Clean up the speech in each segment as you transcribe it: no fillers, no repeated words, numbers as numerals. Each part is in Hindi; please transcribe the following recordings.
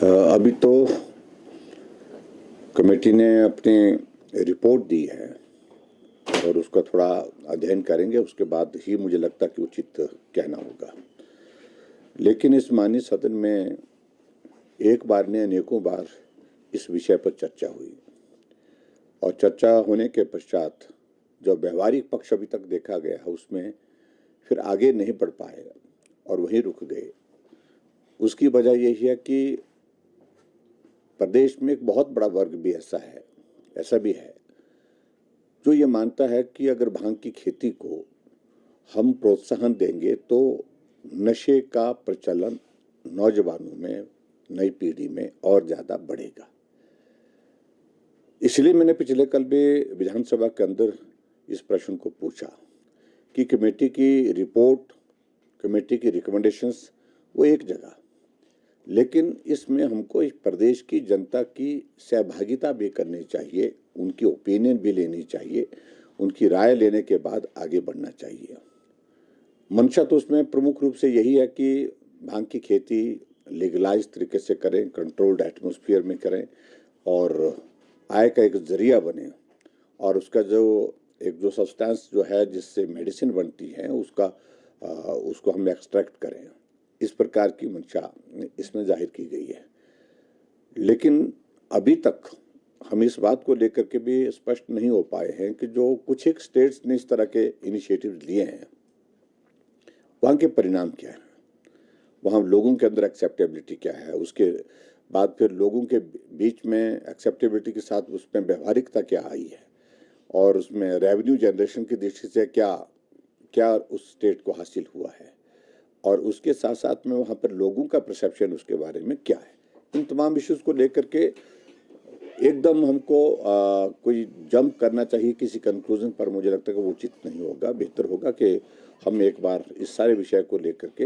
अभी तो कमेटी ने अपनी रिपोर्ट दी है और उसका थोड़ा अध्ययन करेंगे, उसके बाद ही मुझे लगता कि उचित कहना होगा। लेकिन इस माननीय सदन में एक बार ने अनेकों बार इस विषय पर चर्चा हुई और चर्चा होने के पश्चात जो व्यवहारिक पक्ष अभी तक देखा गया है उसमें फिर आगे नहीं बढ़ पाए और वहीं रुक गए। उसकी वजह यही है कि प्रदेश में एक बहुत बड़ा वर्ग भी ऐसा भी है जो ये मानता है कि अगर भांग की खेती को हम प्रोत्साहन देंगे तो नशे का प्रचलन नौजवानों में, नई पीढ़ी में और ज्यादा बढ़ेगा। इसलिए मैंने पिछले कल भी विधानसभा के अंदर इस प्रश्न को पूछा कि कमेटी की रिपोर्ट, कमेटी की रिकमेंडेशंस वो एक जगह, लेकिन इसमें हमको इस प्रदेश की जनता की सहभागिता भी करनी चाहिए, उनकी ओपिनियन भी लेनी चाहिए, उनकी राय लेने के बाद आगे बढ़ना चाहिए। मंशा तो उसमें प्रमुख रूप से यही है कि भांग की खेती लीगलाइज तरीके से करें, कंट्रोल्ड एटमॉस्फेयर में करें और आय का एक जरिया बने और उसका जो सब्सटेंस जो है जिससे मेडिसिन बनती है उसको हम एक्सट्रैक्ट करें। इस प्रकार की मंशा इसमें जाहिर की गई है। लेकिन अभी तक हम इस बात को लेकर के भी स्पष्ट नहीं हो पाए हैं कि जो कुछ एक स्टेट्स ने इस तरह के इनिशिएटिव लिए हैं वहाँ के परिणाम क्या है, वहाँ लोगों के अंदर एक्सेप्टेबिलिटी क्या है, उसके बाद फिर लोगों के बीच में एक्सेप्टेबिलिटी के साथ उसमें व्यवहारिकता क्या आई है और उसमें रेवेन्यू जनरेशन की दृष्टि से क्या उस स्टेट को हासिल हुआ है और उसके साथ साथ में वहाँ पर लोगों का परसेप्शन उसके बारे में क्या है। इन तमाम इश्यूज को लेकर के एकदम हमको कोई जंप करना चाहिए किसी कंक्लूजन पर, मुझे लगता है कि वो उचित नहीं होगा। बेहतर होगा कि हम एक बार इस सारे विषय को लेकर के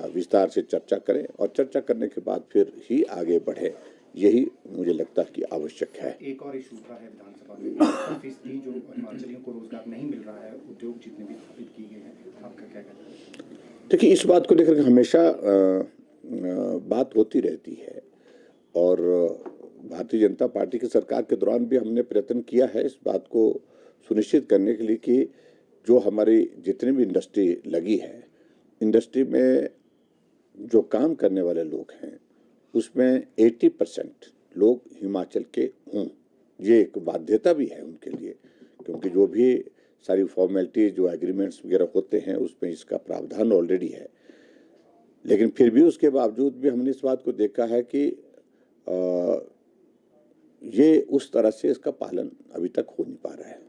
विस्तार से चर्चा करें और चर्चा करने के बाद फिर ही आगे बढ़े, यही मुझे लगता है कि आवश्यक है। एक और इशू उठा है विधानसभा में, फीसदी जो हिमाचलियों को रोजगार नहीं मिल रहा है, उद्योग जितने भी स्थापित किए गए हैं, आपका क्या कहना है? देखिए, इस बात को लेकर के हमेशा बात होती रहती है और भारतीय जनता पार्टी की सरकार के दौरान भी हमने प्रयत्न किया है इस बात को सुनिश्चित करने के लिए कि जो हमारी जितनी भी इंडस्ट्री लगी है, इंडस्ट्री में जो काम करने वाले लोग हैं उसमें 80% लोग हिमाचल के हों। ये एक बाध्यता भी है उनके लिए, क्योंकि जो भी सारी फॉर्मेलिटी, जो एग्रीमेंट्स वगैरह होते हैं उसमें इसका प्रावधान ऑलरेडी है। लेकिन फिर भी उसके बावजूद भी हमने इस बात को देखा है कि ये उस तरह से इसका पालन अभी तक हो नहीं पा रहा है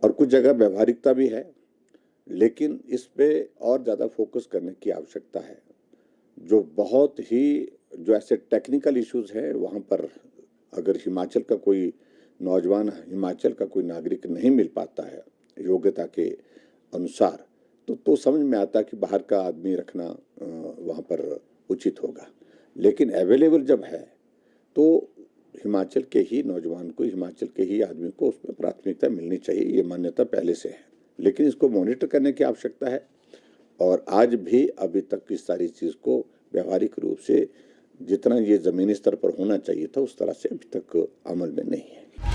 और कुछ जगह व्यवहारिकता भी है, लेकिन इस पे और ज़्यादा फोकस करने की आवश्यकता है। जो ऐसे टेक्निकल इश्यूज हैं वहाँ पर अगर हिमाचल का कोई नौजवान, हिमाचल का कोई नागरिक नहीं मिल पाता है योग्यता के अनुसार, तो समझ में आता है कि बाहर का आदमी रखना वहाँ पर उचित होगा। लेकिन अवेलेबल जब है तो हिमाचल के ही नौजवान को, हिमाचल के ही आदमी को उसमें प्राथमिकता मिलनी चाहिए, ये मान्यता पहले से है। लेकिन इसको मॉनिटर करने की आवश्यकता है और आज भी अभी तक इस सारी चीज़ को व्यवहारिक रूप से जितना ये ज़मीनी स्तर पर होना चाहिए था उस तरह से अभी तक अमल में नहीं है।